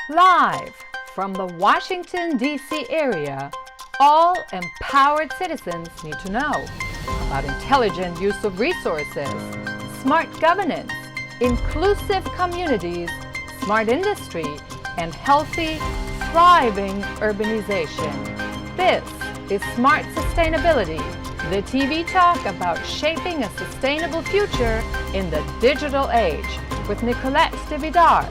Live from the Washington, D.C. area, all empowered citizens need to know about intelligent use of resources, smart governance, inclusive communities, smart industry, and healthy, thriving urbanization. This is Smart Sustainability, the TV talk about shaping a sustainable future in the digital age with Nicolette DeVidar.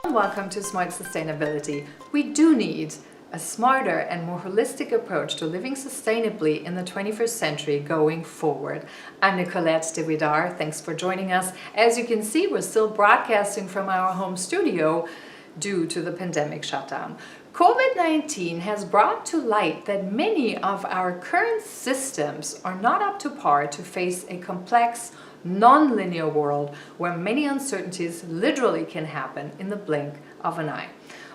Welcome to Smart Sustainability. We do need a smarter and more holistic approach to living sustainably in the 21st century going forward. I'm Nicolette DeVidar. Thanks for joining us. As you can see, we're still broadcasting from our home studio due to the pandemic shutdown. COVID-19 has brought to light that many of our current systems are not up to par to face a complex, non-linear world where many uncertainties literally can happen in the blink of an eye.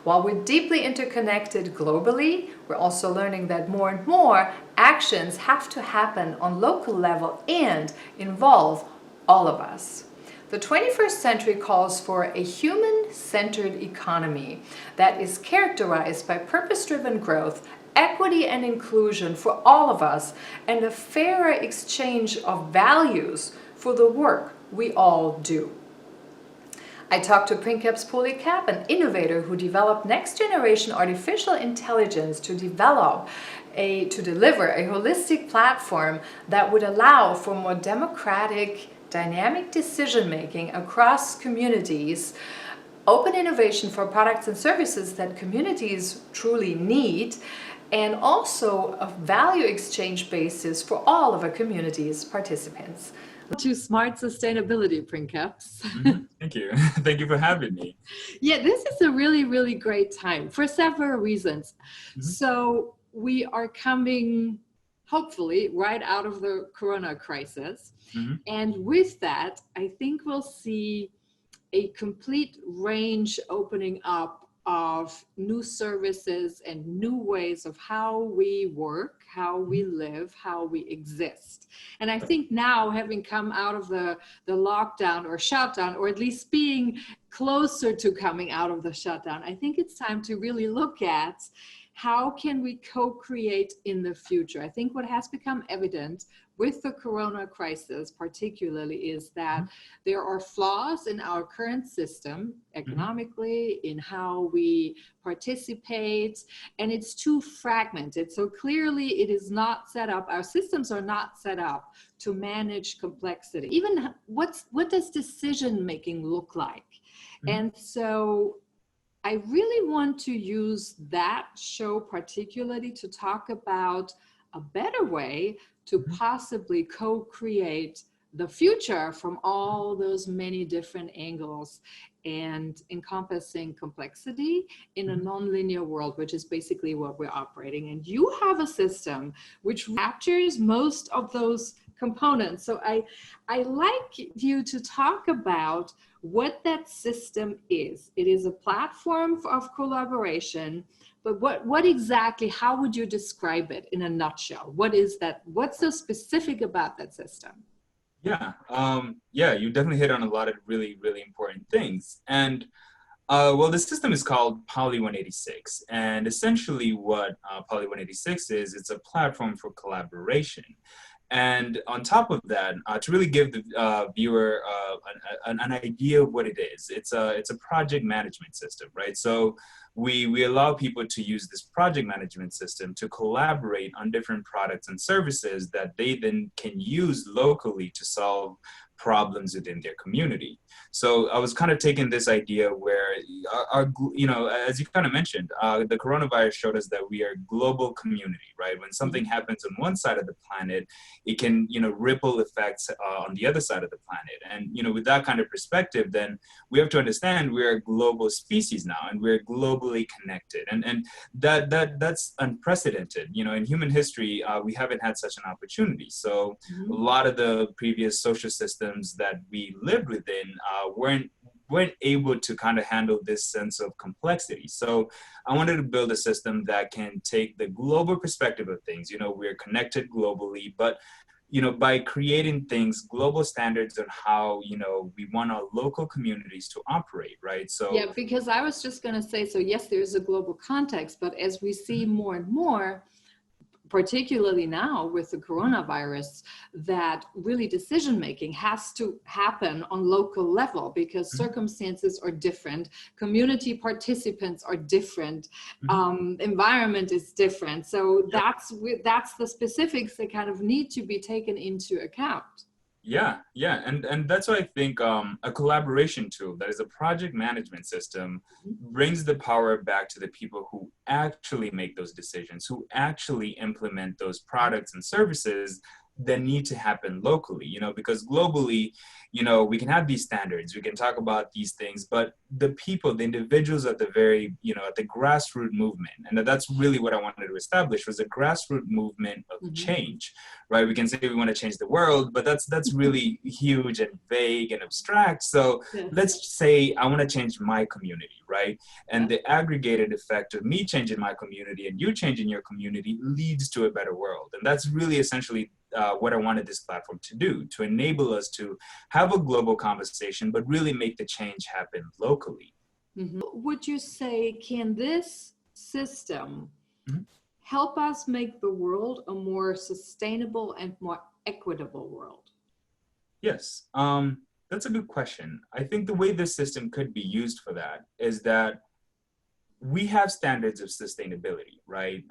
While we're deeply interconnected globally, we're also learning that more and more actions have to happen on local level and involve all of us. The 21st century calls for a human-centered economy that is characterized by purpose-driven growth, equity and inclusion for all of us, and a fairer exchange of values for the work we all do. I talked to Princeps Polycap, an innovator who developed next-generation artificial intelligence to deliver a holistic platform that would allow for more democratic, dynamic decision-making across communities, open innovation for products and services that communities truly need, and also a value exchange basis for all of a community's participants. To Smart Sustainability, Princeps. Thank you. Thank you for having me. Yeah, this is a really, really great time for several reasons. So we are coming, hopefully, right out of the Corona crisis. And with that, I think we'll see a complete range opening up of new services and new ways of how we work, how we live, how we exist. And I think now, having come out of the lockdown or shutdown, or at least being closer to coming out of the shutdown, I think it's time to really look at how can we co-create in the future. I think what has become evident with the Corona crisis particularly is that there are flaws in our current system, economically, in how we participate, and it's too fragmented. So clearly it is not set up, our systems are not set up to manage complexity. Even what does decision-making look like? And so I really want to use that show particularly to talk about a better way to possibly co-create the future from all those many different angles and encompassing complexity in a non-linear world, which is basically what we're operating. And you have a system which captures most of those components. So I like you to talk about what that system is. It is a platform of collaboration, but what exactly, how would you describe it in a nutshell? What is that? What's so specific about that system? Yeah, you definitely hit on a lot of really, really important things. And well, the system is called Poly 186. And essentially what Poly 186 is, it's a platform for collaboration. And on top of that, to really give the viewer an idea of what it is, it's a project management system, right? So we allow people to use this project management system to collaborate on different products and services that they then can use locally to solve problems within their community. So I was kind of taking this idea where as you kind of mentioned, the coronavirus showed us that we are a global community, right? When something happens on one side of the planet, it can, ripple effects on the other side of the planet. And, with that kind of perspective, then we have to understand we're a global species now, and we're globally connected. And that's unprecedented. In human history, we haven't had such an opportunity. So a lot of the previous social systems that we lived within weren't able to kind of handle this sense of complexity. So I wanted to build a system that can take the global perspective of things. We're connected globally, but by creating things, global standards on how, we want our local communities to operate, right? So, Yeah, because I was just going to say, so yes, there's a global context, but as we see more and more, particularly now with the coronavirus, that really decision making has to happen on local level because circumstances are different, community participants are different, environment is different. So that's the specifics that kind of need to be taken into account. Yeah, and that's why I think a collaboration tool that is a project management system brings the power back to the people who actually make those decisions, who actually implement those products and services that need to happen locally, because globally, we can have these standards, we can talk about these things, but the people, the individuals at the very, at the grassroots movement, and that's really what I wanted to establish, was a grassroots movement of change, right? We can say we want to change the world, but that's really huge and vague and abstract. So let's say I want to change my community, right? And the aggregated effect of me changing my community and you changing your community leads to a better world. And that's really essentially what I wanted this platform to do, to enable us to have a global conversation, but really make the change happen locally. Would you say, can this system help us make the world a more sustainable and more equitable world? Yes, that's a good question. I think the way this system could be used for that is that we have standards of sustainability, right?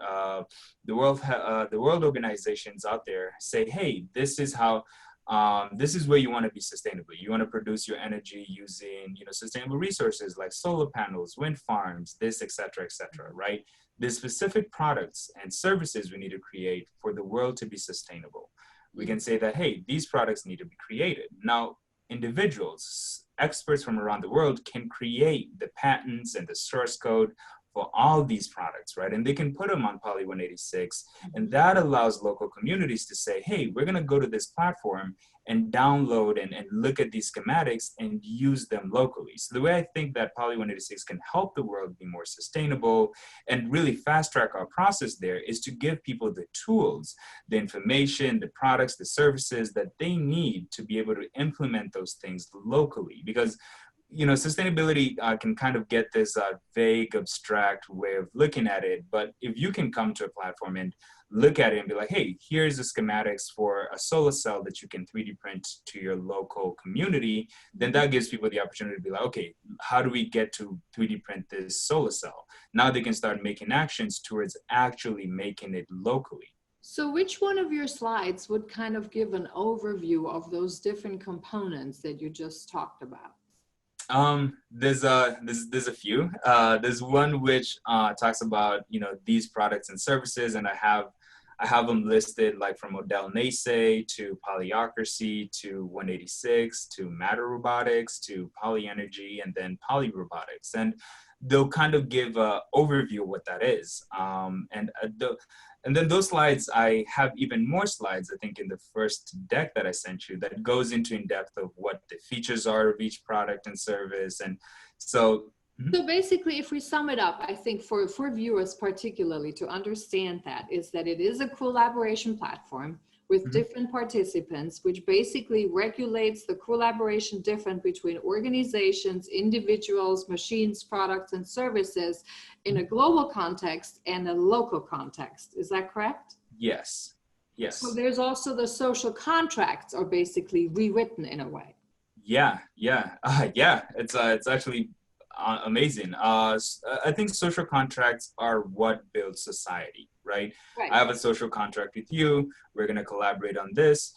The world organizations out there say, hey, this is how, this is where you want to be sustainable. You want to produce your energy using, sustainable resources like solar panels, wind farms, this, et cetera, right? There's specific products and services we need to create for the world to be sustainable. We can say that, hey, these products need to be created. Now, individuals, experts from around the world can create the patents and the source code for all these products, right? And they can put them on Poly 186. And that allows local communities to say, hey, we're gonna go to this platform and download and look at these schematics and use them locally. So the way I think that Poly 186 can help the world be more sustainable and really fast track our process there is to give people the tools, the information, the products, the services that they need to be able to implement those things locally. Because sustainability can kind of get this vague, abstract way of looking at it. But if you can come to a platform and look at it and be like, hey, here's the schematics for a solar cell that you can 3D print to your local community, then that gives people the opportunity to be like, okay, how do we get to 3D print this solar cell? Now they can start making actions towards actually making it locally. So which one of your slides would kind of give an overview of those different components that you just talked about? There's a few. There's one which talks about these products and services, and I have them listed like from Odell Nase to Polyocracy to 186 to Matter Robotics to Poly Energy and then Poly Robotics, and they'll kind of give an overview of what that is. And then those slides, I have even more slides, I think, in the first deck that I sent you that goes into in depth of what the features are of each product and service. And so basically, if we sum it up, I think for viewers particularly to understand that is that it is a collaboration platform with different participants, which basically regulates the collaboration different between organizations, individuals, machines, products, and services in a global context and a local context. Is that correct? Yes. Yes. So there's also the social contracts are basically rewritten in a way. Yeah. It's actually amazing. I think social contracts are what builds society, right? I have a social contract with you. We're going to collaborate on this.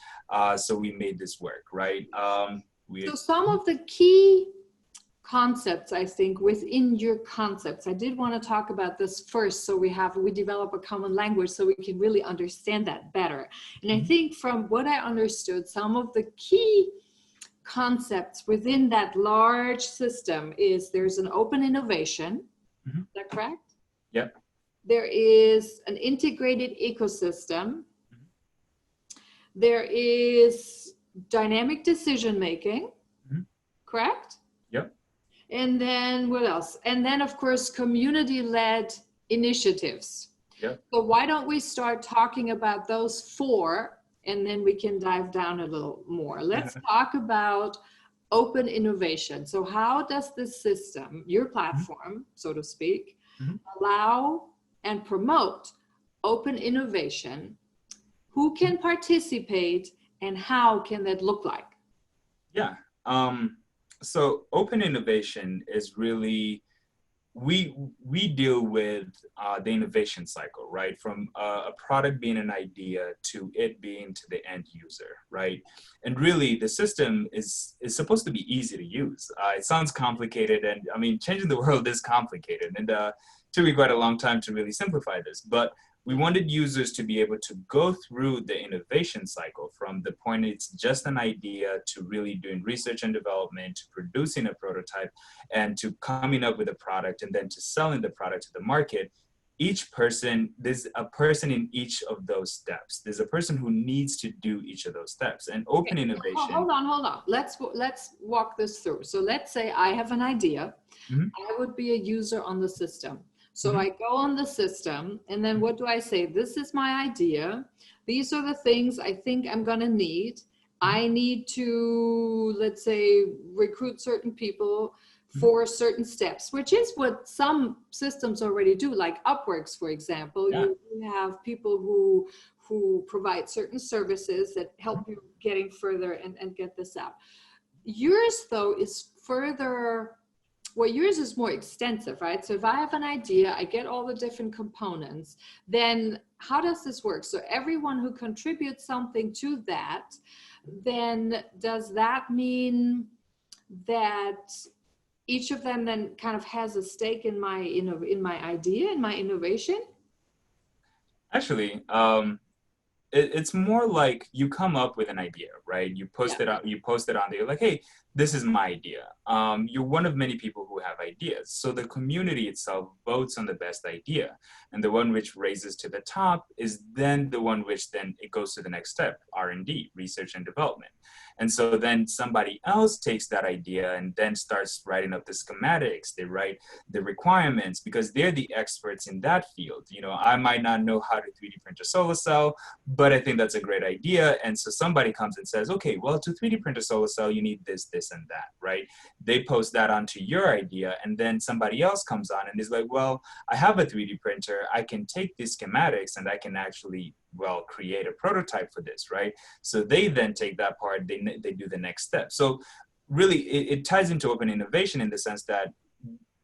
So we made this work, right? So some of the key concepts, I think, within your concepts, I did want to talk about this first. So we develop a common language so we can really understand that better. And I think from what I understood, some of the key concepts within that large system is there's an open innovation. Is that correct? Yep. There is an integrated ecosystem. There is dynamic decision making. Correct? Yep. And then what else? And then of course, community-led initiatives. Yep. So why don't we start talking about those four and then we can dive down a little more. Let's talk about open innovation. So how does this system, your platform, so to speak, allow and promote open innovation? Who can participate and how can that look like? Yeah. So open innovation is really, we deal with the innovation cycle, right? From a product being an idea to it being to the end user, right? And really, the system is supposed to be easy to use. It sounds complicated, and I mean, changing the world is complicated, and took me quite a long time to really simplify this. But we wanted users to be able to go through the innovation cycle from the point it's just an idea to really doing research and development, to producing a prototype, and to coming up with a product, and then to selling the product to the market. Each person, there's a person in each of those steps. There's a person who needs to do each of those steps. And open innovation. Hold on. Let's walk this through. So let's say I have an idea. I would be a user on the system. So I go on the system, and then what do I say? This is my idea. These are the things I think I'm going to need. I need to, let's say, recruit certain people for certain steps, which is what some systems already do, like Upworks, for example. Yeah. You have people who provide certain services that help you getting further and get this out. Yours, though, is further. Well, yours is more extensive, right? So if I have an idea, I get all the different components, then how does this work? So everyone who contributes something to that, then does that mean that each of them then kind of has a stake in my idea, in my innovation? Actually, it's more like you come up with an idea, right? You post it out, you post it on there, like, hey, this is my idea. You're one of many people who have ideas. So the community itself votes on the best idea. And the one which raises to the top is then the one which then it goes to the next step, R&D, research and development. And so then somebody else takes that idea and then starts writing up the schematics. They write the requirements because they're the experts in that field. You know, I might not know how to 3D print a solar cell, but I think that's a great idea. And so somebody comes and says, okay, well, to 3D print a solar cell, you need this, this, and that, right? They post that onto your idea, and then somebody else comes on and is like, well, I have a 3D printer. I can take these schematics and I can actually, well, create a prototype for this, right? So they then take that part, they do the next step. So really, it ties into open innovation in the sense that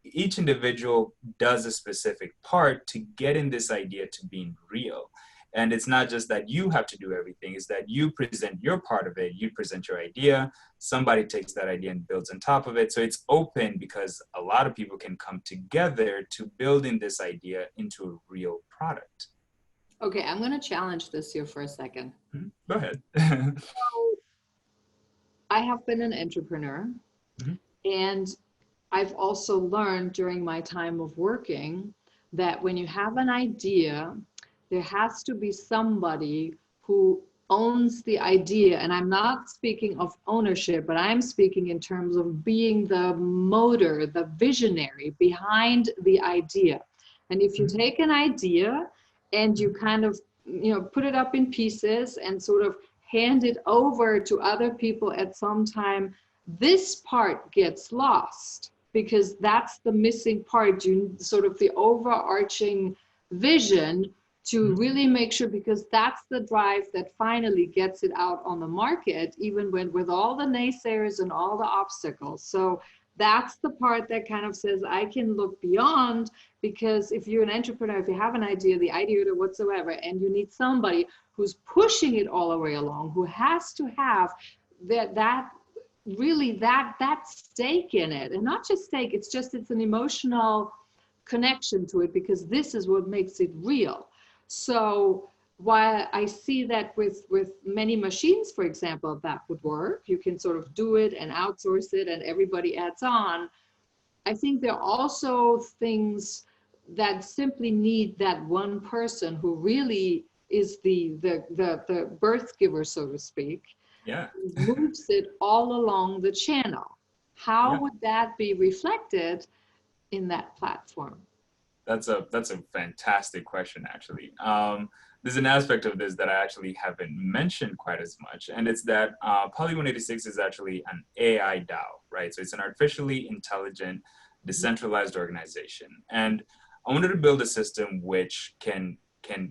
each individual does a specific part to getting this idea to being real. And it's not just that you have to do everything, it's that you present your part of it, you present your idea, somebody takes that idea and builds on top of it. So it's open because a lot of people can come together to building this idea into a real product. Okay, I'm going to challenge this here for a second. Go ahead. So, I have been an entrepreneur, and I've also learned during my time of working that when you have an idea, there has to be somebody who owns the idea. And I'm not speaking of ownership, but I'm speaking in terms of being the motor, the visionary behind the idea. And if you take an idea and you kind of, you know, put it up in pieces and sort of hand it over to other people at some time, this part gets lost because that's the missing part. You sort of the overarching vision to really make sure, because that's the drive that finally gets it out on the market, even when with all the naysayers and all the obstacles. So that's the part that kind of says, I can look beyond, because if you're an entrepreneur, if you have an idea, the idea or whatsoever, and you need somebody who's pushing it all the way along, who has to have that stake in it, and not just stake, it's an emotional connection to it, because this is what makes it real. So while I see that with many machines, for example, that would work, you can sort of do it and outsource it and everybody adds on. I think there are also things that simply need that one person who really is the birth giver, so to speak, moves it all along the channel. How would that be reflected in that platform? That's a fantastic question, actually. there's an aspect of this that I actually haven't mentioned quite as much, and it's that Poly 186 is actually an AI DAO, right? So it's an artificially intelligent, decentralized organization, and I wanted to build a system which can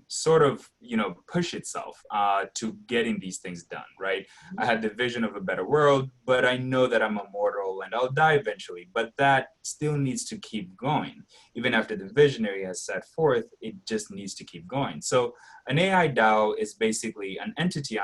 sort of, you know, push itself to getting these things done, right? I had the vision of a better world, but I know that I'm immortal and I'll die eventually, but that still needs to keep going. Even after the visionary has set forth, it just needs to keep going. So an AI DAO is basically an entity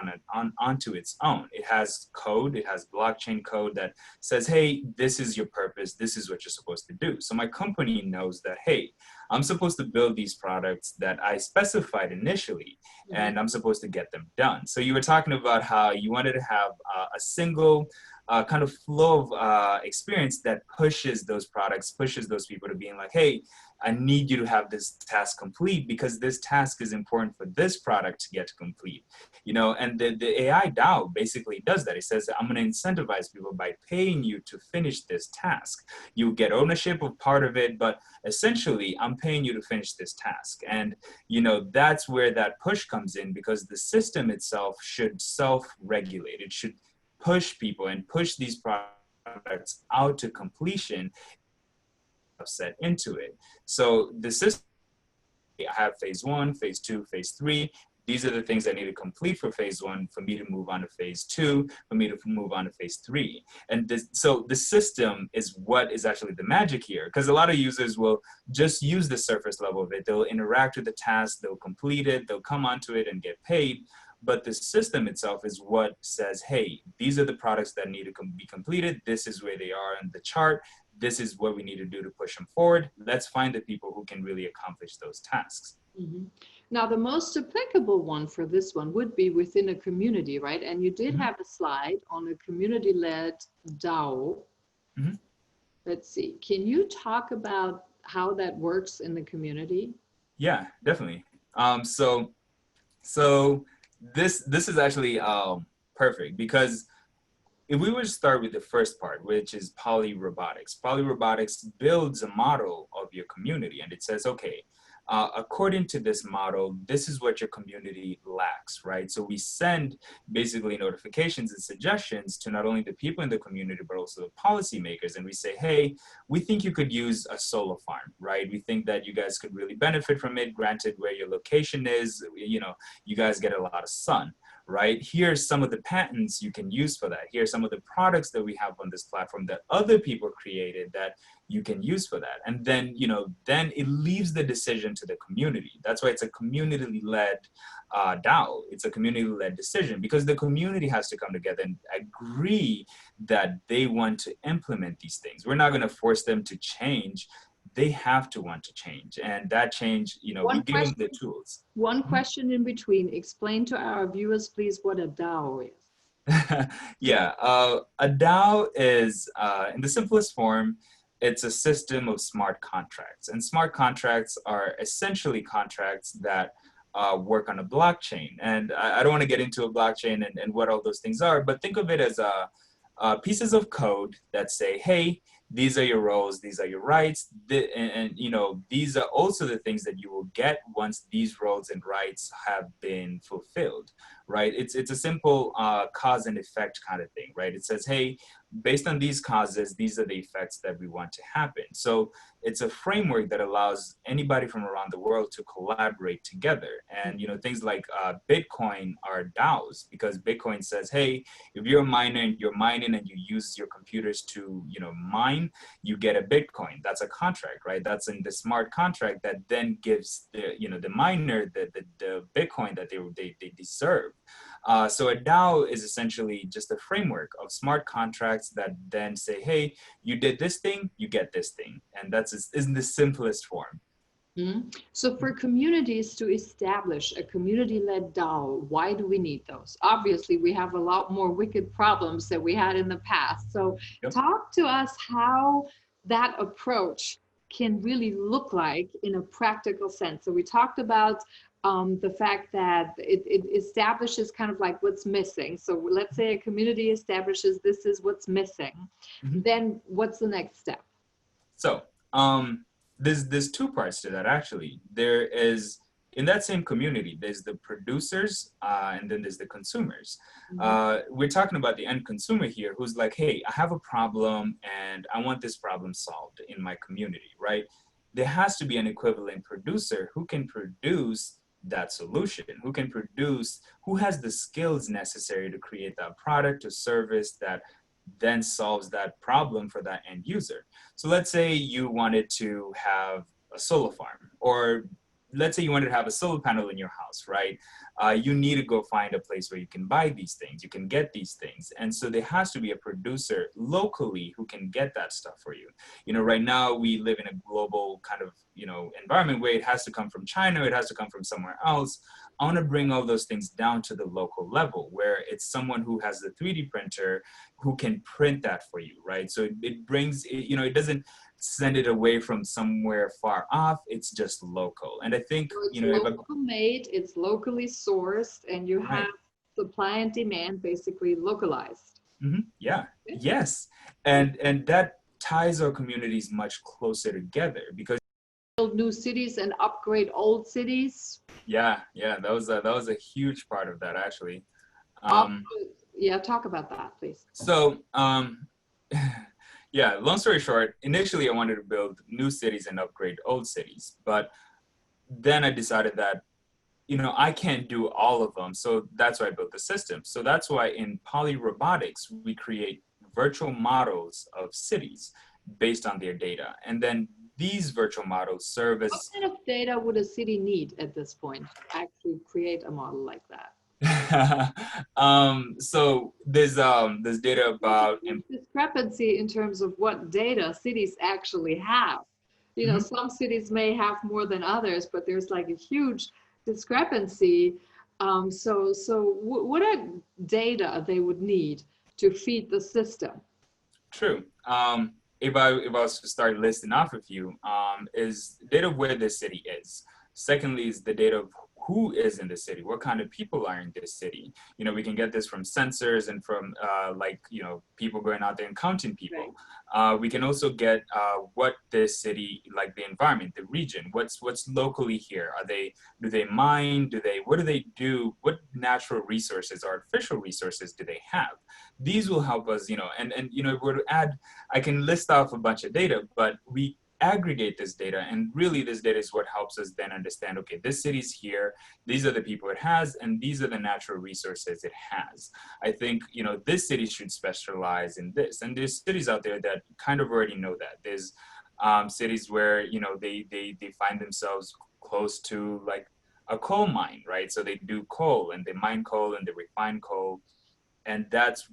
onto its own. It has code, it has blockchain code that says, hey, this is your purpose, this is what you're supposed to do. So my company knows that, hey, I'm supposed to build these products that I specified initially, and I'm supposed to get them done. So you were talking about how you wanted to have a single kind of flow of experience that pushes those products, pushes those people to being like, hey, I need you to have this task complete because this task is important for this product to get to complete, you know, and the AI DAO basically does that. It says, I'm going to incentivize people by paying you to finish this task. You get ownership of part of it, but essentially I'm paying you to finish this task. And, you know, that's where that push comes in, because the system itself should self-regulate. It should push people and push these products out to completion set into it. So the system, I have phase 1, phase 2, phase 3. These are the things I need to complete for phase 1 for me to move on to phase 2, for me to move on to phase 3. And so the system is what is actually the magic here, because a lot of users will just use the surface level of it. They'll interact with the task, they'll complete it, they'll come onto it and get paid. But the system itself is what says, hey, these are the products that need to be completed. This is where they are in the chart. This is what we need to do to push them forward. Let's find the people who can really accomplish those tasks. Now, the most applicable one for this one would be within a community, right? And you did have a slide on a community-led DAO. Let's see. Can you talk about how that works in the community? Yeah, definitely. So this is actually perfect, because if we were to start with the first part, which is polyrobotics builds a model of your community, and it says, okay, according to this model, this is what your community lacks, right? So we send basically notifications and suggestions to not only the people in the community, but also the policymakers. And we say, hey, we think you could use a solar farm, right? We think that you guys could really benefit from it, granted where your location is, you know, you guys get a lot of sun, right? Here's some of the patents you can use for that. Here's some of the products that we have on this platform that other people created that you can use for that. And then, you know, then it leaves the decision to the community. That's why it's a community-led DAO. It's a community-led decision, because the community has to come together and agree that they want to implement these things. We're not going to force them to change. They have to want to change, and that change, you know, we give them the tools. One question in between. Explain to our viewers, please, what a DAO is. Yeah, a DAO is, in the simplest form, it's a system of smart contracts, and smart contracts are essentially contracts that work on a blockchain. And I don't want to get into a blockchain and what all those things are, but think of it as pieces of code that say, hey, these are your roles, these are your rights, and you know, these are also the things that you will get once these roles and rights have been fulfilled, right? It's a simple cause and effect kind of thing, right? It says, hey, based on these causes, these are the effects that we want to happen. So it's a framework that allows anybody from around the world to collaborate together. And, you know, things like Bitcoin are DAOs, because Bitcoin says, hey, if you're a miner and you're mining and you use your computers to, you know, mine, you get a Bitcoin. That's a contract, right? That's in the smart contract that then gives the, you know, the miner the Bitcoin that they deserve. So a DAO is essentially just a framework of smart contracts that then say, hey, you did this thing, you get this thing. And that's in the simplest form. So for communities to establish a community-led DAO, why do we need those? Obviously, we have a lot more wicked problems that we had in the past. So talk to us how that approach can really look like in a practical sense. So we talked about the fact that it establishes kind of like what's missing. So let's say a community establishes this is what's missing. Then what's the next step? So there's two parts to that, actually. There is in that same community, there's the producers and then there's the consumers. We're talking about the end consumer here who's like, hey, I have a problem and I want this problem solved in my community, right? There has to be an equivalent producer who can produce that solution, who has the skills necessary to create that product or service that then solves that problem for that end user. So let's say you wanted to have a solar farm, or let's say you wanted to have a solar panel in your house, right? You need to go find a place where you can buy these things, you can get these things. And so there has to be a producer locally who can get that stuff for you. You know, right now we live in a global kind of, you know, environment where it has to come from China, it has to come from somewhere else. I want to bring all those things down to the local level where it's someone who has the 3D printer who can print that for you, right? So it brings, you know, it doesn't send it away from somewhere far off, it's just local. And I think, so it's you know, local made, it's locally sourced, and you have supply and demand basically localized. Yeah, yes. And that ties our communities much closer together because Build new cities and upgrade old cities. yeah, that was a huge part of that actually. Yeah, talk about that, please. So yeah, long story short, initially I wanted to build new cities and upgrade old cities, but then I decided that, you know, I can't do all of them. So that's why I built the system. So that's why in polyrobotics, we create virtual models of cities based on their data. And then these virtual models serve as... What kind of data would a city need at this point to actually create a model like that? So there's data about discrepancy in terms of what data cities actually have. You know, some cities may have more than others, but there's like a huge discrepancy. So what are data they would need to feed the system? True. If I was to start listing off a few, is data of where the city is. Secondly is the data of who is in the city, what kind of people are in this city. You know, we can get this from sensors and from like, you know, people going out there and counting people. Right. We can also get what this city, like the environment, the region, what's locally here. Do they mine? What do they do? What natural resources, artificial resources do they have? These will help us, you know, and you know, if we're to add, I can list off a bunch of data, but we aggregate this data, and really this data is what helps us then understand, okay, this city's here, these are the people it has, and these are the natural resources it has. I think, you know, this city should specialize in this, and there's cities out there that kind of already know that. There's cities where, you know, they find themselves close to like a coal mine, right? So they do coal and they mine coal and they refine coal, and that's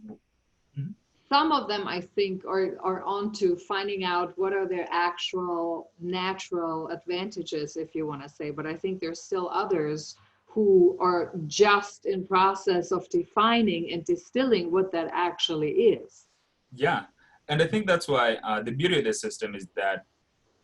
some of them, I think, are onto finding out what are their actual natural advantages, if you want to say. But I think there's still others who are just in process of defining and distilling what that actually is. Yeah, and I think that's why the beauty of this system is that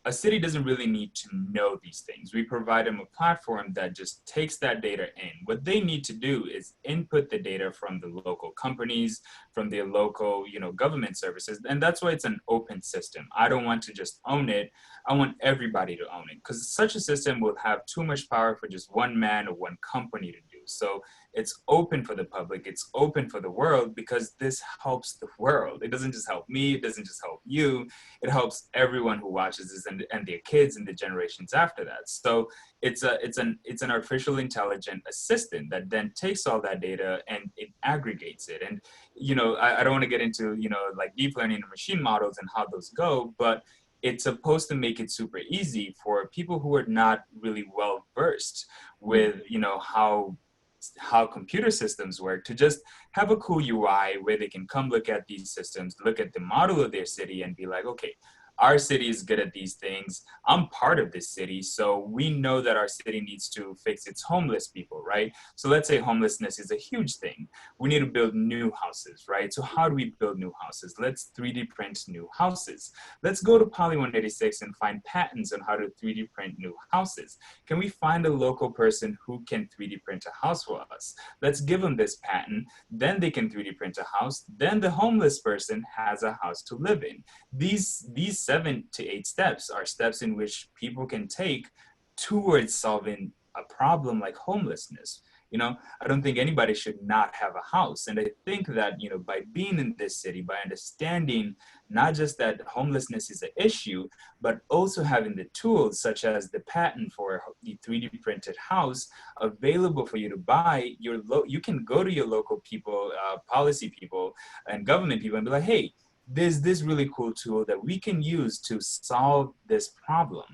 a city doesn't really need to know these things. We provide them a platform that just takes that data in. What they need to do is input the data from the local companies, from their local, you know, government services. And that's why it's an open system. I don't want to just own it. I want everybody to own it, because such a system will have too much power for just one man or one company to do. So it's open for the public, it's open for the world, because this helps the world. It doesn't just help me, it doesn't just help you, it helps everyone who watches this and their kids and the generations after that. So it's an artificial intelligent assistant that then takes all that data and it aggregates it. And, you know, I don't want to get into, you know, like deep learning and machine models and how those go, but it's supposed to make it super easy for people who are not really well versed with, you know, how computer systems work, to just have a cool UI where they can come look at these systems, look at the model of their city and be like, okay, our city is good at these things. I'm part of this city, so we know that our city needs to fix its homeless people, right? So let's say homelessness is a huge thing. We need to build new houses, right? So how do we build new houses? Let's 3D print new houses. Let's go to Poly 186 and find patents on how to 3D print new houses. Can we find a local person who can 3D print a house for us? Let's give them this patent, then they can 3D print a house, then the homeless person has a house to live in. These 7 to 8 steps are steps in which people can take towards solving a problem like homelessness. I don't think anybody should not have a house. And I think that, by being in this city, by understanding not just that homelessness is an issue, but also having the tools such as the patent for the 3D printed house available for you to buy, you can go to your local people, policy people and government people and be like, hey, there's this really cool tool that we can use to solve this problem.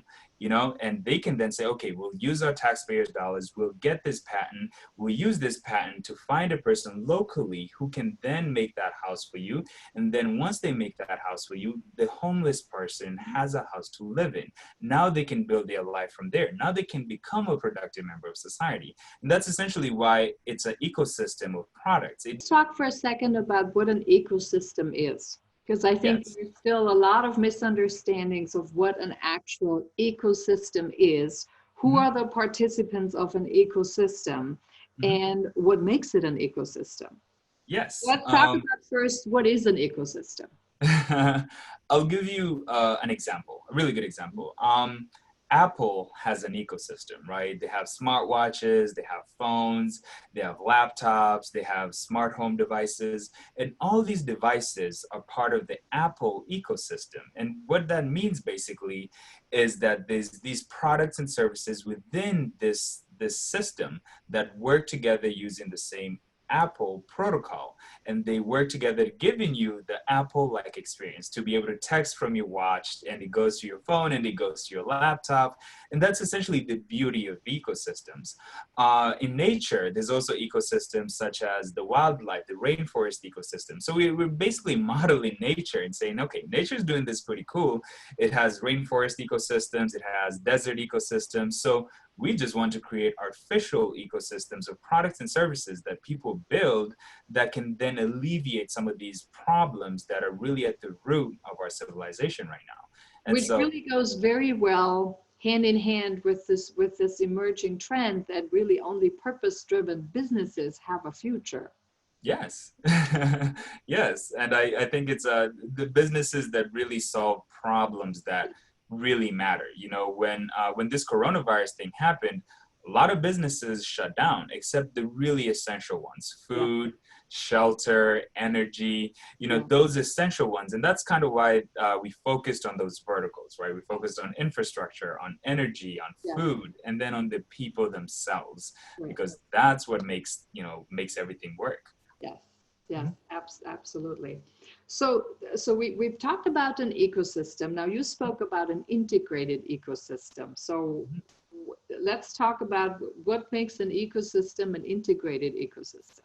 And they can then say, okay, we'll use our taxpayers' dollars, we'll get this patent, we'll use this patent to find a person locally who can then make that house for you. And then once they make that house for you, the homeless person has a house to live in. Now they can build their life from there. Now they can become a productive member of society. And that's essentially why it's an ecosystem of products. Let's talk for a second about what an ecosystem is. Because I think there's still a lot of misunderstandings of what an actual ecosystem is, who are the participants of an ecosystem, and what makes it an ecosystem. Yes. Let's talk about first, what is an ecosystem? I'll give you an example, a really good example. Apple has an ecosystem, right? They have smartwatches, they have phones, they have laptops, they have smart home devices, and all these devices are part of the Apple ecosystem. And what that means basically is that there's these products and services within this system that work together using the same Apple protocol, and they work together giving you the Apple-like experience to be able to text from your watch, and it goes to your phone and it goes to your laptop. And that's essentially the beauty of ecosystems. In nature, there's also ecosystems such as the wildlife, the rainforest ecosystem. So we're basically modeling nature and saying, okay, nature's doing this pretty cool. It has rainforest ecosystems, it has desert ecosystems. So we just want to create artificial ecosystems of products and services that people build that can then alleviate some of these problems that are really at the root of our civilization right now. And which really goes very well hand in hand with this emerging trend that really only purpose-driven businesses have a future. Yes, yes. And I think it's the businesses that really solve problems that really matter. When this coronavirus thing happened, a lot of businesses shut down, except the really essential ones: food, shelter, energy, those essential ones. And that's kind of why we focused on those verticals, right? We focused on infrastructure, on energy, on food, and then on the people themselves, because that's what makes everything work. Yes. Yeah, absolutely. So we've talked about an ecosystem. Now you spoke about an integrated ecosystem. So let's talk about what makes an ecosystem an integrated ecosystem.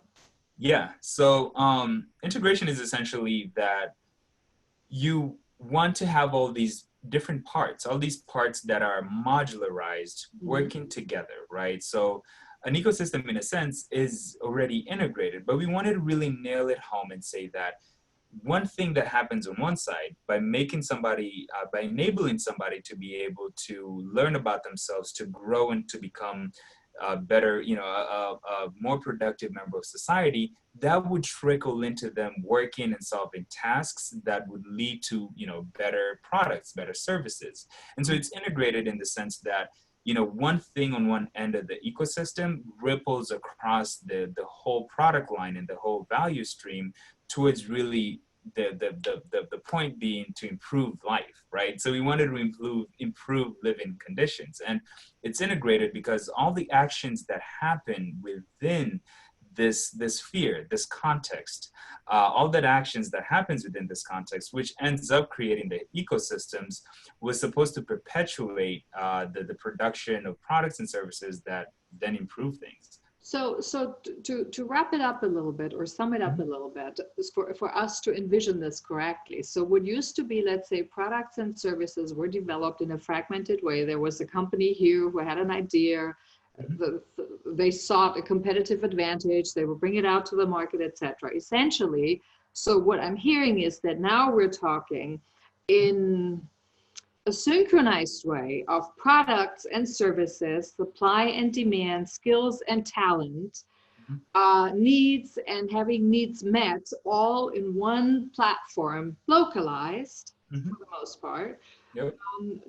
Yeah, so integration is essentially that you want to have all these different parts, all these parts that are modularized, working together, right? So an ecosystem, in a sense, is already integrated, but we wanted to really nail it home and say that one thing that happens on one side, by making somebody, by enabling somebody to be able to learn about themselves, to grow and to become better, a more productive member of society, that would trickle into them working and solving tasks that would lead to, better products, better services. And so it's integrated in the sense that one thing on one end of the ecosystem ripples across the whole product line and the whole value stream towards really the point being to improve life, right? So we wanted to improve living conditions. And it's integrated because all the actions that happen within this sphere, this context, all that actions that happens within this context, which ends up creating the ecosystems, was supposed to perpetuate the production of products and services that then improve things. So to wrap it up a little bit, or sum it up a little bit, is for us to envision this correctly. So what used to be, let's say, products and services were developed in a fragmented way. There was a company here who had an idea. They sought a competitive advantage, they will bring it out to the market, etc. Essentially, so what I'm hearing is that now we're talking in a synchronized way of products and services, supply and demand, skills and talent, needs and having needs met, all in one platform, localized for the most part,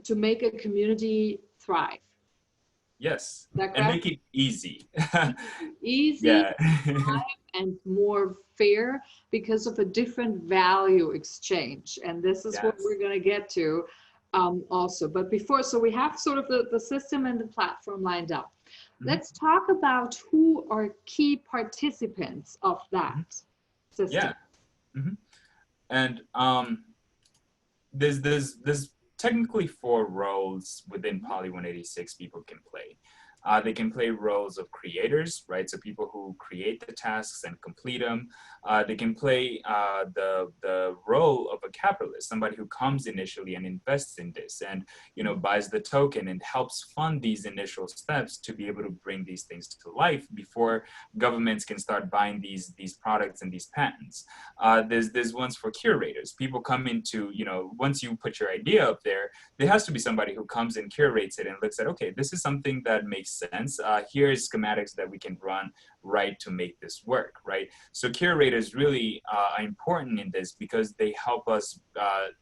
to make a community thrive. Yes. Is that And correct? make it easy. Easy Yeah. and more fair because of a different value exchange. And this is what Yes. we're going to get to also. But before, so we have sort of the system and the platform lined up. Mhm, Let's talk about who are key participants of that mhm. system. Yeah. Mhm. And there's technically four roles within Poly 186 people can play. They can play roles of creators, right? So people who create the tasks and complete them. They can play the role of a capitalist, somebody who comes initially and invests in this, and buys the token and helps fund these initial steps to be able to bring these things to life before governments can start buying these products and these patents. There's ones for curators. People come into, once you put your idea up there, there has to be somebody who comes and curates it and looks at, okay, this is something that makes sense. Here's schematics that we can run right to make this work, right? So curators really are important in this because they help us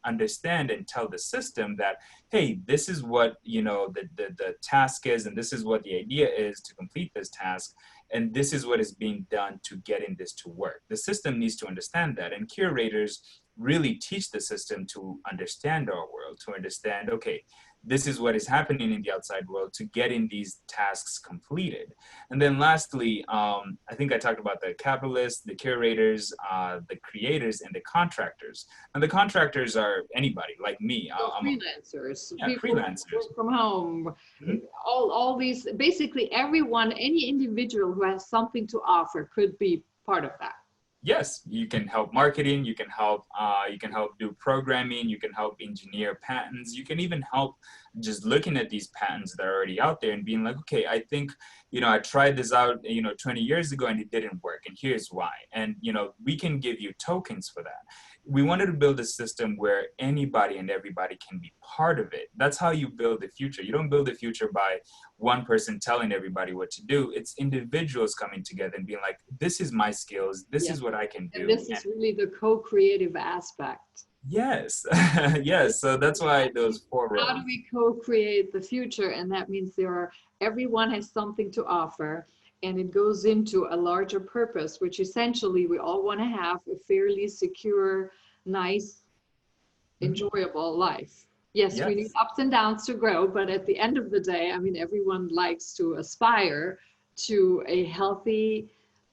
understand and tell the system that, hey, this is what, the task is, and this is what the idea is to complete this task. And this is what is being done to getting this to work. The system needs to understand that. And curators really teach the system to understand our world, to understand, okay, this is what is happening in the outside world to getting these tasks completed. And then lastly, I think I talked about the capitalists, the curators, the creators, and the contractors. And the contractors are anybody like me. So I'm a freelancers, yeah, people who freelancers. work from home, Mhm. all these, basically everyone, any individual who has something to offer could be part of that. Yes, you can help marketing, you can help do programming, you can help engineer patents, you can even help just looking at these patents that are already out there and being like, okay, I think, I tried this out, 20 years ago and it didn't work, and here's why. And, we can give you tokens for that. We wanted to build a system where anybody and everybody can be part of it. That's how you build the future. You don't build the future by one person telling everybody what to do. It's individuals coming together and being like, this is my skills, this Yeah. is what I can And do. this is really the co-creative aspect. Yes. Yes, so that's why those four How do roles. we co-create the future? And that means everyone has something to offer, and it goes into a larger purpose, which essentially we all want to have a fairly secure, nice, Mhm. enjoyable life. Yes, we need Yes. ups and downs to grow, but at the end of the day, I mean, everyone likes to aspire to a healthy,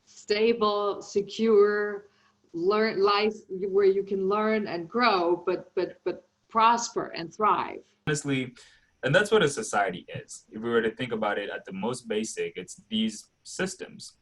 stable, secure, learn life where you can learn and grow, but prosper and thrive. Honestly, and that's what a society is. If we were to think about it at the most basic, it's these systems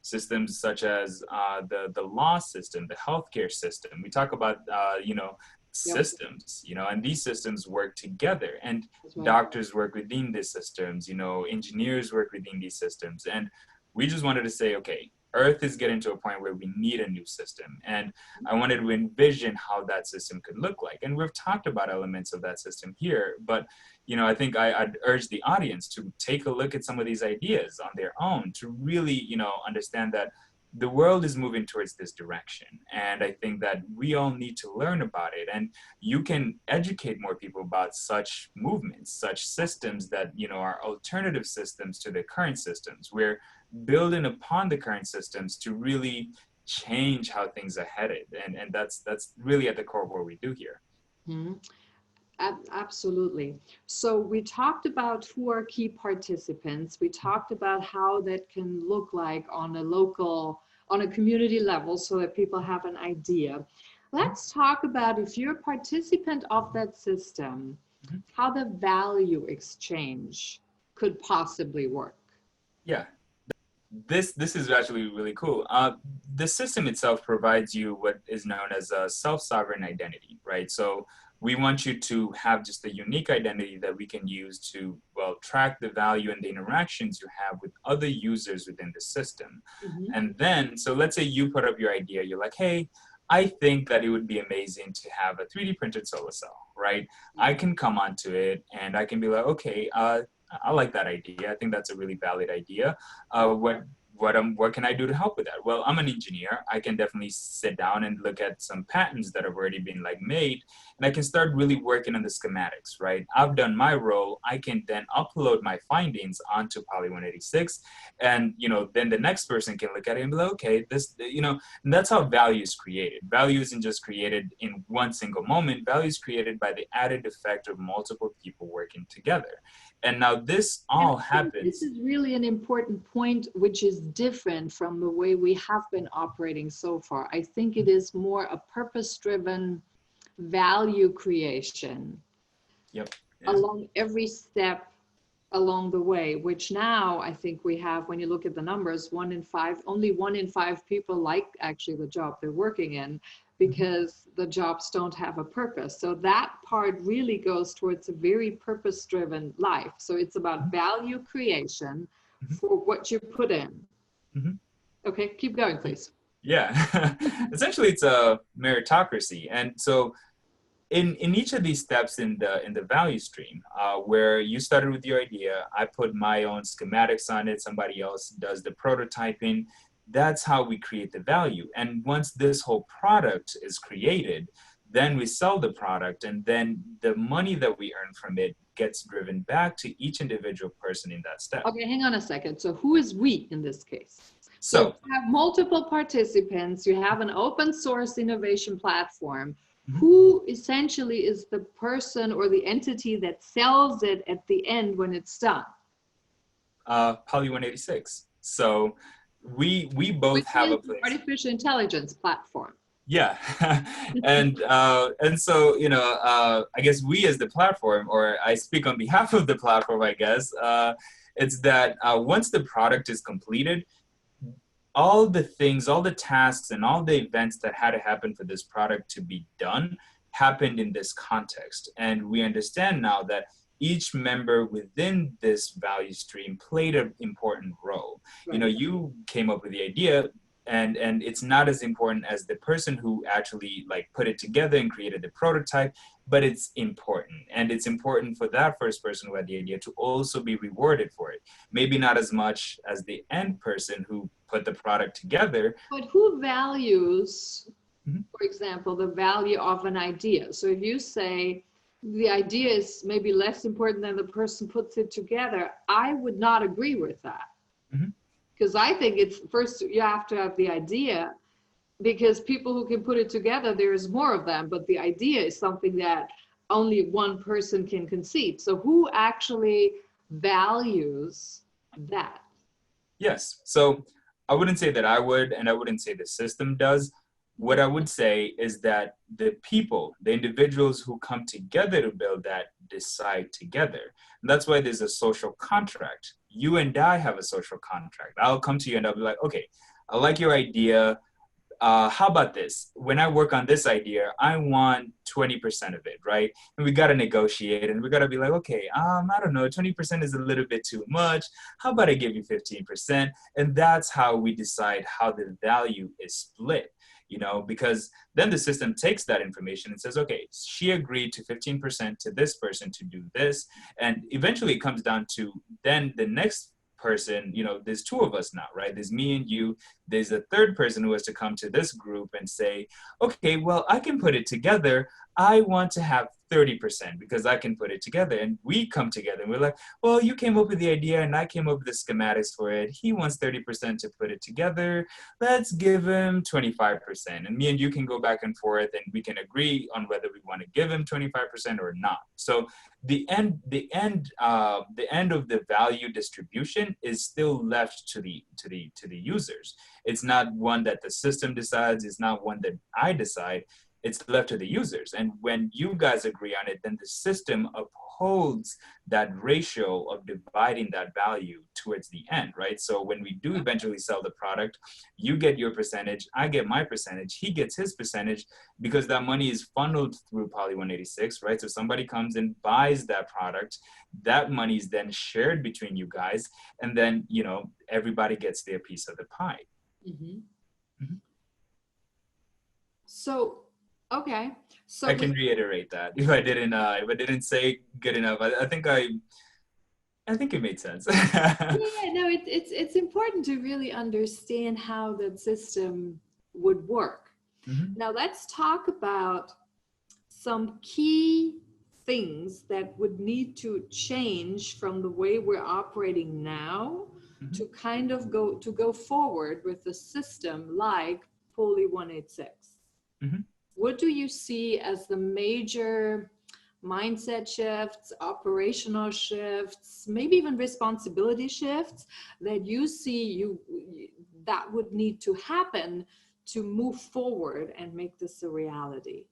such as the law system, the healthcare system. We talk about Yep, systems, and these systems work together, and that's right. doctors work within these systems, engineers work within these systems, and we just wanted to say, okay, Earth is getting to a point where we need a new system. And I wanted to envision how that system could look like. And we've talked about elements of that system here, but I think I'd urge the audience to take a look at some of these ideas on their own to really, understand that the world is moving towards this direction. And I think that we all need to learn about it. And you can educate more people about such movements, such systems that, are alternative systems to the current systems. We're building upon the current systems to really change how things are headed. And that's really at the core of what we do here. Mhm. Absolutely. So we talked about who are key participants. We talked about how that can look like on a local, on a community level so that people have an idea. Let's talk about, if you're a participant of that system, Mhm. how the value exchange could possibly work. Yeah. This is actually really cool. The system itself provides you what is known as a self-sovereign identity, right? So we want you to have just a unique identity that we can use to, well, track the value and the interactions you have with other users within the system. Mhm. And then, so let's say you put up your idea, you're like, hey, I think that it would be amazing to have a 3D printed solar cell, right? I can come onto it and I can be like, okay, I like that idea. I think that's a really valid idea. what can I do to help with that? Well, I'm an engineer. I can definitely sit down and look at some patents that have already been like made, and I can start really working on the schematics, right? I've done my role. I can then upload my findings onto Poly 186, and then the next person can look at it and be like, okay, this, and that's how value is created. Value isn't just created in one single moment. Value is created by the added effect of multiple people working together. And now this all happens. This is really an important point, which is different from the way we have been operating so far. I think it is more a purpose-driven value creation. Yep. Along every step along the way, which now I think we have, when you look at the numbers, only 1 in 5 people like actually the job they're working in, because the jobs don't have a purpose. So that part really goes towards a very purpose-driven life. So it's about value creation for what you put in. Okay, keep going, please. Yeah, essentially it's a meritocracy. And so in each of these steps in the value stream, where you started with your idea, I put my own schematics on it, somebody else does the prototyping. That's how we create the value. And once this whole product is created, then we sell the product, and then the money that we earn from it gets driven back to each individual person in that step. Okay, hang on a second. So who is we in this case? So you have multiple participants, you have an open source innovation platform. Who essentially is the person or the entity that sells it at the end when it's done? Poly 186. So we both have a place. Artificial intelligence platform. Yeah, and so I guess we as the platform, or I speak on behalf of the platform, I guess, it's that once the product is completed, all the things, all the tasks, and all the events that had to happen for this product to be done happened in this context, and we understand now that each member within this value stream played an important role. Right. You came up with the idea, and it's not as important as the person who actually put it together and created the prototype, but it's important. And it's important for that first person who had the idea to also be rewarded for it. Maybe not as much as the end person who put the product together. But who values, for example, the value of an idea? So if you say the idea is maybe less important than the person puts it together, I would not agree with that. Because I think it's first you have to have the idea, because people who can put it together, there's more of them, but the idea is something that only one person can conceive. So who actually values that? Yes. So I wouldn't say that I would, and I wouldn't say the system does. What I would say is that the people, the individuals who come together to build that, decide together. And that's why there's a social contract. You and I have a social contract. I'll come to you and I'll be like, okay, I like your idea. How about this? When I work on this idea, I want 20% of it, right? And we got to negotiate, and we got to be like, okay, I don't know, 20% is a little bit too much. How about I give you 15%? And that's how we decide how the value is split. Because then the system takes that information and says, okay, she agreed to 15% to this person to do this. And eventually it comes down to then the next person, there's 2 of us now, right? There's me and you. There's a third person who has to come to this group and say, okay, well, I can put it together. I want to have 30% because I can put it together. And we come together and we're like, well, you came up with the idea and I came up with the schematics for it. He wants 30% to put it together. Let's give him 25%. And me and you can go back and forth and we can agree on whether we want to give him 25% or not. So the end of the value distribution is still left to the users. It's not one that the system decides. It's not one that I decide. It's left to the users. And when you guys agree on it, then the system upholds that ratio of dividing that value towards the end, right? So when we do eventually sell the product, you get your percentage, I get my percentage, he gets his percentage, because that money is funneled through Poly 186, right? So somebody comes and buys that product, that money is then shared between you guys, and then, everybody gets their piece of the pie. So, okay. So I can reiterate that if I didn't say good enough. I think I think it made sense. Yeah, no, it's important to really understand how that system would work. Mhm. Now let's talk about some key things that would need to change from the way we're operating now Mhm. to kind of go forward with the system like Poly 186. Mhm. What do you see as the major mindset shifts, operational shifts, maybe even responsibility shifts that you see that would need to happen to move forward and make this a reality?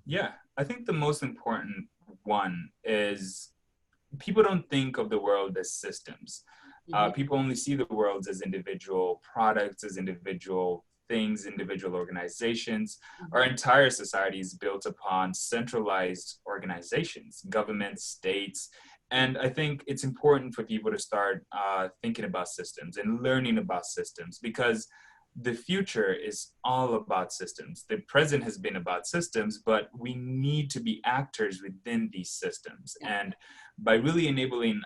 Yeah, I think the most important one is people don't think of the world as systems. Mhm. People only see the world as individual products, as individual things, individual organizations. Our entire society is built upon centralized organizations, governments, states. And I think it's important for people to start thinking about systems and learning about systems, because the future is all about systems. The present has been about systems, but we need to be actors within these systems. And by really enabling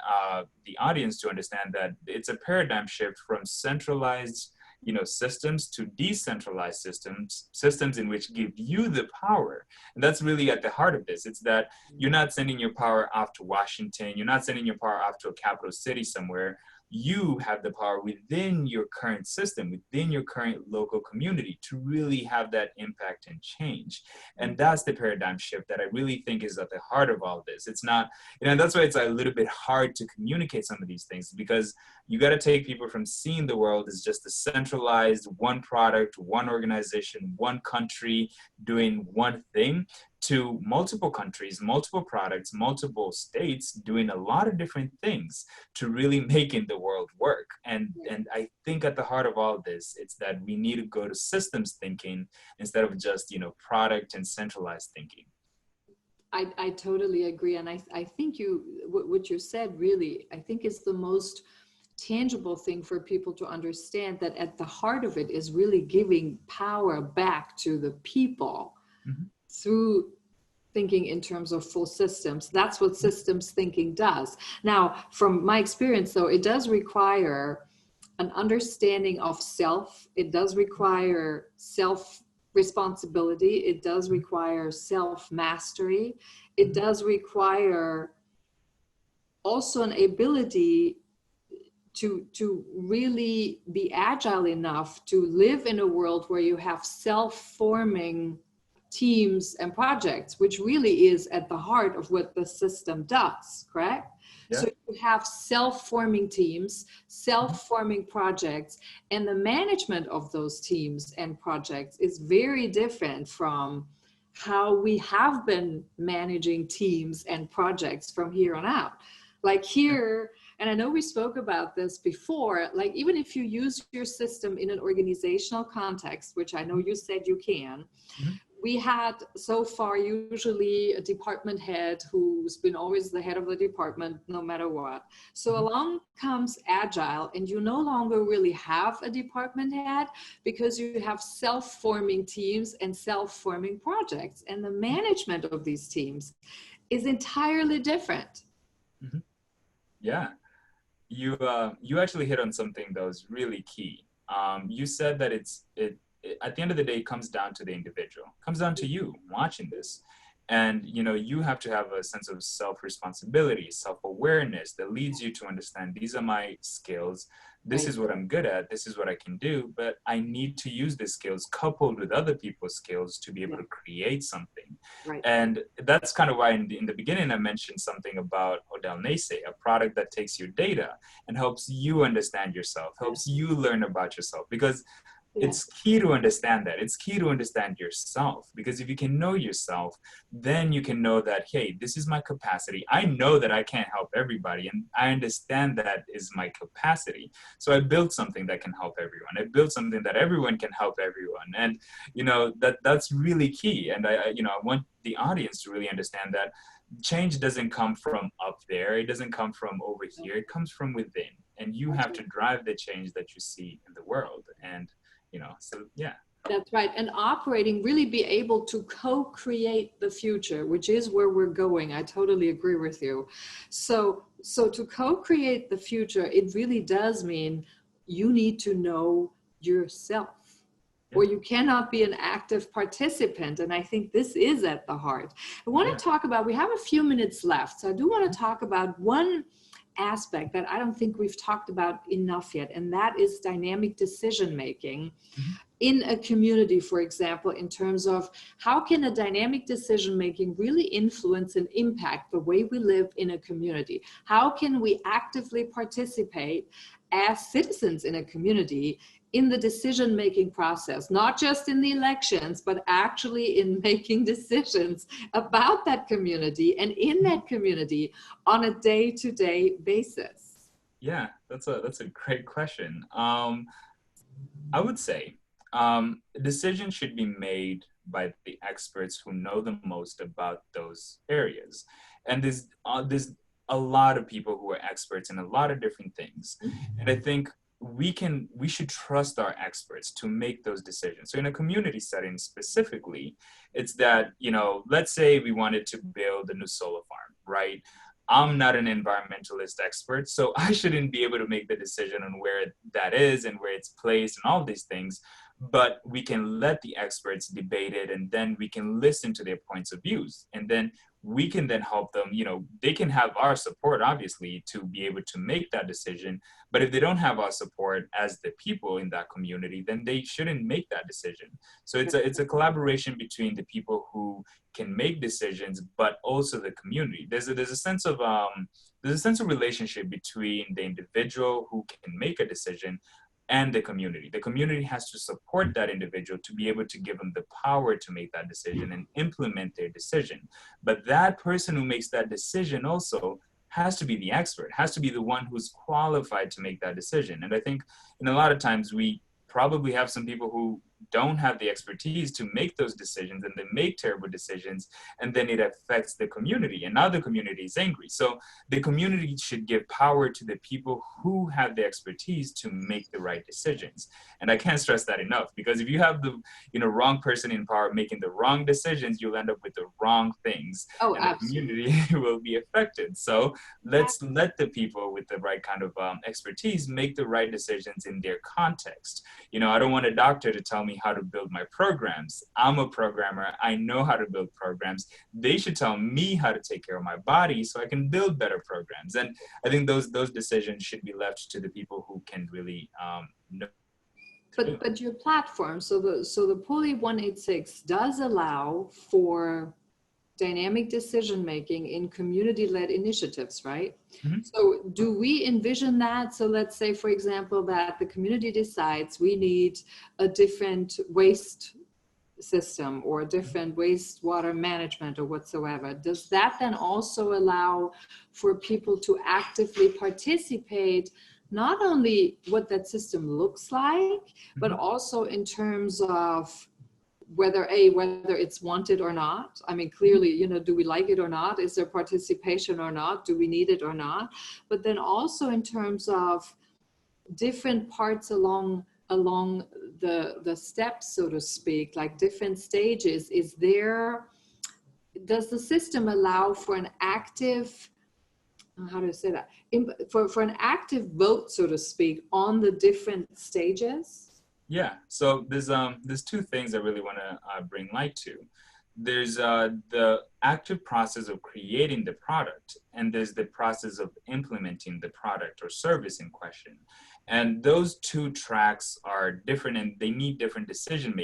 the audience to understand that it's a paradigm shift from centralized, systems to decentralized systems in which give you the power. And that's really at the heart of this. It's that you're not sending your power off to Washington. You're not sending your power off to a capital city somewhere. You have the power within your current system, within your current local community, to really have that impact and change. And that's the paradigm shift that I really think is at the heart of all this. It's not, that's why it's a little bit hard to communicate some of these things, because you got to take people from seeing the world as just a centralized one product, one organization, one country doing one thing, to multiple countries, multiple products, multiple states doing a lot of different things to really making the world work. And I think at the heart of all this, it's that we need to go to systems thinking instead of just, product and centralized thinking. I totally agree. And I think what you said really, I think is the most tangible thing for people to understand, that at the heart of it is really giving power back to the people through thinking in terms of full systems. That's what systems thinking does. Now, from my experience though, it does require an understanding of self. It does require self responsibility. It does require self mastery. It does require also an ability to really be agile enough to live in a world where you have self-forming teams and projects, which really is at the heart of what the system does, correct? Yeah. So you have self-forming teams, self-forming projects, and the management of those teams and projects is very different from how we have been managing teams and projects from here on out. Like here, and I know we spoke about this before, like even if you use your system in an organizational context, which I know you said you can, we had so far usually a department head who's been always the head of the department no matter what. So along comes Agile, and you no longer really have a department head because you have self-forming teams and self-forming projects, and the management of these teams is entirely different. Yeah. You actually hit on something that was really key. You said that it at the end of the day, it comes down to the individual. It comes down to you watching this. And, you have to have a sense of self-responsibility, self-awareness that leads you to understand these are my skills. This is what I'm good at. This is what I can do. But I need to use these skills coupled with other people's skills to be able to create something. Right. And that's kind of why in the beginning, I mentioned something about Odell Nace, a product that takes your data and helps you understand yourself, helps you learn about yourself, because it's key to understand that. It's key to understand yourself, because if you can know yourself, then you can know that, hey, this is my capacity. I know that I can't help everybody, and I understand that is my capacity. So I built something that can help everyone. I built something that everyone can help everyone. And, that's really key. And I want the audience to really understand that change doesn't come from up there. It doesn't come from over here. It comes from within. And you have to drive the change that you see in the world. And so, yeah. That's right. And operating, really be able to co-create the future, which is where we're going. I totally agree with you. So to co-create the future, it really does mean you need to know yourself, or you cannot be an active participant. And I think this is at the heart. I want to talk about, we have a few minutes left. So I do want to talk about one aspect that I don't think we've talked about enough yet, and that is dynamic decision making in a community, for example, in terms of how can a dynamic decision making really influence and impact the way we live in a community? How can we actively participate as citizens in a community in the decision-making process, not just in the elections, but actually in making decisions about that community and in that community on a day-to-day basis? Yeah, that's a great question. I would say decisions should be made by the experts who know the most about those areas. And there's a lot of people who are experts in a lot of different things. And I think we should trust our experts to make those decisions. So in a community setting specifically, it's that, let's say we wanted to build a new solar farm, right? I'm not an environmentalist expert, so I shouldn't be able to make the decision on where that is and where it's placed and all these things. But we can let the experts debate it, and then we can listen to their points of views. And then we can then help them, they can have our support, obviously, to be able to make that decision. But if they don't have our support as the people in that community, then they shouldn't make that decision. So it's a collaboration between the people who can make decisions, but also the community. There's a sense of relationship between the individual who can make a decision and the community. The community has to support that individual to be able to give them the power to make that decision and implement their decision. But that person who makes that decision also has to be the expert, has to be the one who's qualified to make that decision. And I think in a lot of times we probably have some people who don't have the expertise to make those decisions, and they make terrible decisions, and then it affects the community, and now the community is angry. So the community should give power to the people who have the expertise to make the right decisions. And I can't stress that enough, because if you have the wrong person in power making the wrong decisions, you'll end up with the wrong things, and absolutely. The community will be affected. So let's let the people with the right kind of expertise make the right decisions in their context. I don't want a doctor to tell me how to build my programs. I'm a programmer. I know how to build programs. They should tell me how to take care of my body so I can build better programs. And I think those decisions should be left to the people who can really know. But your platform, so the Pulley 186 does allow for dynamic decision-making in community-led initiatives, right? Mm-hmm. So do we envision that? So let's say, for example, that the community decides we need a different waste system or a different wastewater management or whatsoever. Does that then also allow for people to actively participate, not only what that system looks like, mm-hmm. but also in terms of whether it's wanted or not? I mean, clearly, do we like it or not? Is there participation or not? Do we need it or not? But then also in terms of different parts along the steps, so to speak, like different stages, does the system allow for an active, how do I say that? For an active vote, so to speak, on the different stages? Yeah, so there's two things I really want to bring light to. There's the active process of creating the product, and there's the process of implementing the product or service in question. And those two tracks are different, and they need different decisions,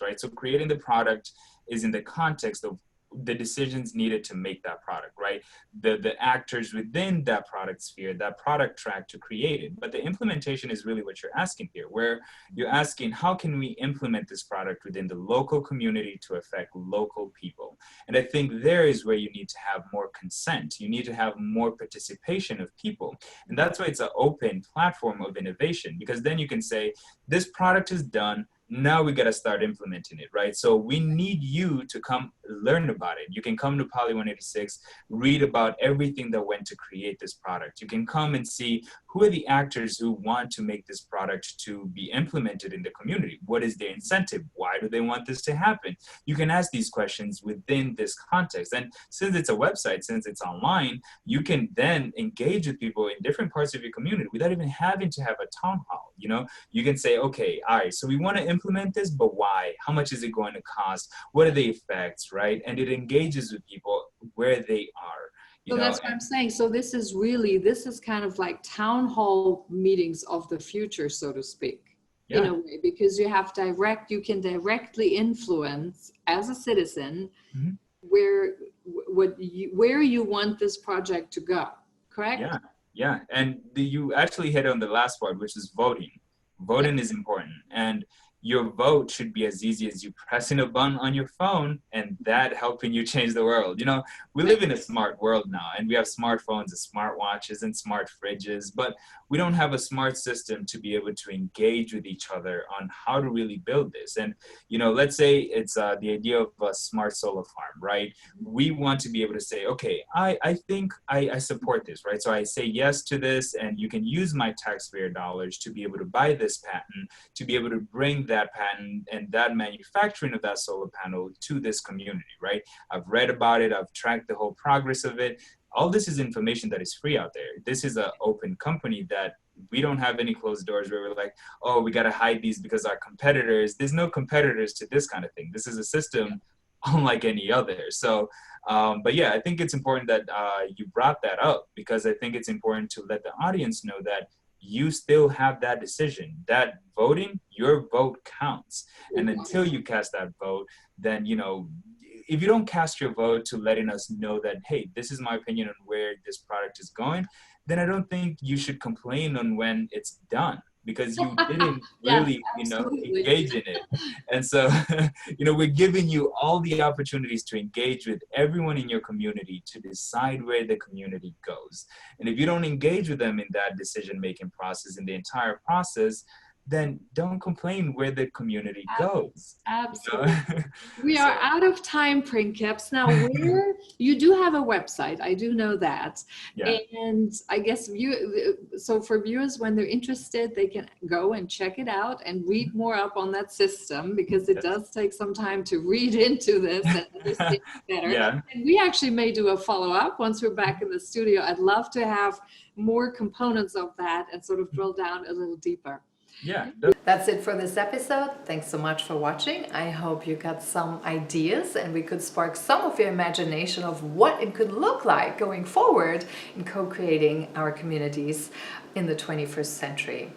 right? So creating the product is in the context of the decisions needed to make that product, right? The actors within that product sphere, that product track to create it. But the implementation is really what you're asking here, where you're asking, how can we implement this product within the local community to affect local people? And I think there is where you need to have more consent. You need to have more participation of people. And that's why it's an open platform of innovation, because then you can say, this product is done. Now we got to start implementing it, right? So we need you to come learn about it. You can come to Poly 186, read about everything that went to create this product. You can come and see who are the actors who want to make this product to be implemented in the community? What is their incentive? Why do they want this to happen? You can ask these questions within this context. And since it's a website, since it's online, you can then engage with people in different parts of your community without even having to have a town hall. You know, you can say, okay, all right, so we want to implement this, but why? How much is it going to cost? What are the effects, right? And it engages with people where they are. So that's what I'm saying. So this is kind of like town hall meetings of the future, so to speak, in a way, because you can directly influence as a citizen where you want this project to go, correct? Yeah. And you actually hit on the last part, which is voting. Voting is important. And your vote should be as easy as you pressing a button on your phone and that helping you change the world. You know, we live in a smart world now, and we have smartphones and smartwatches and smart fridges, but we don't have a smart system to be able to engage with each other on how to really build this. And, you know, let's say it's the idea of a smart solar farm, right? We want to be able to say, okay, I think I support this, right? So I say yes to this, and you can use my taxpayer dollars to be able to buy this patent, to be able to bring that patent and that manufacturing of that solar panel to this community, right? I've read about it. I've tracked the whole progress of it. All this is information that is free out there. This is an open company that we don't have any closed doors where we're like, oh, we got to hide these because our competitors, there's no competitors to this kind of thing. This is a system unlike any other. So, but yeah, I think it's important that you brought that up, because I think it's important to let the audience know that you still have that decision. That voting, your vote counts. And until you cast that vote, then, you know, if you don't cast your vote to letting us know that, hey, this is my opinion on where this product is going, then I don't think you should complain on when it's done, because you didn't really, engage in it. And so, we're giving you all the opportunities to engage with everyone in your community to decide where the community goes. And if you don't engage with them in that decision-making process, in the entire process, then don't complain where the community goes. Absolutely. We are out of time, Princeps. Now, you do have a website. I do know that. Yeah. And I guess so for viewers, when they're interested, they can go and check it out and read more up on that system, because it does take some time to read into this and understand better. Yeah. And we actually may do a follow-up once we're back in the studio. I'd love to have more components of that and sort of drill down a little deeper. Yeah. That's it for this episode. Thanks so much for watching. I hope you got some ideas and we could spark some of your imagination of what it could look like going forward in co-creating our communities in the 21st century.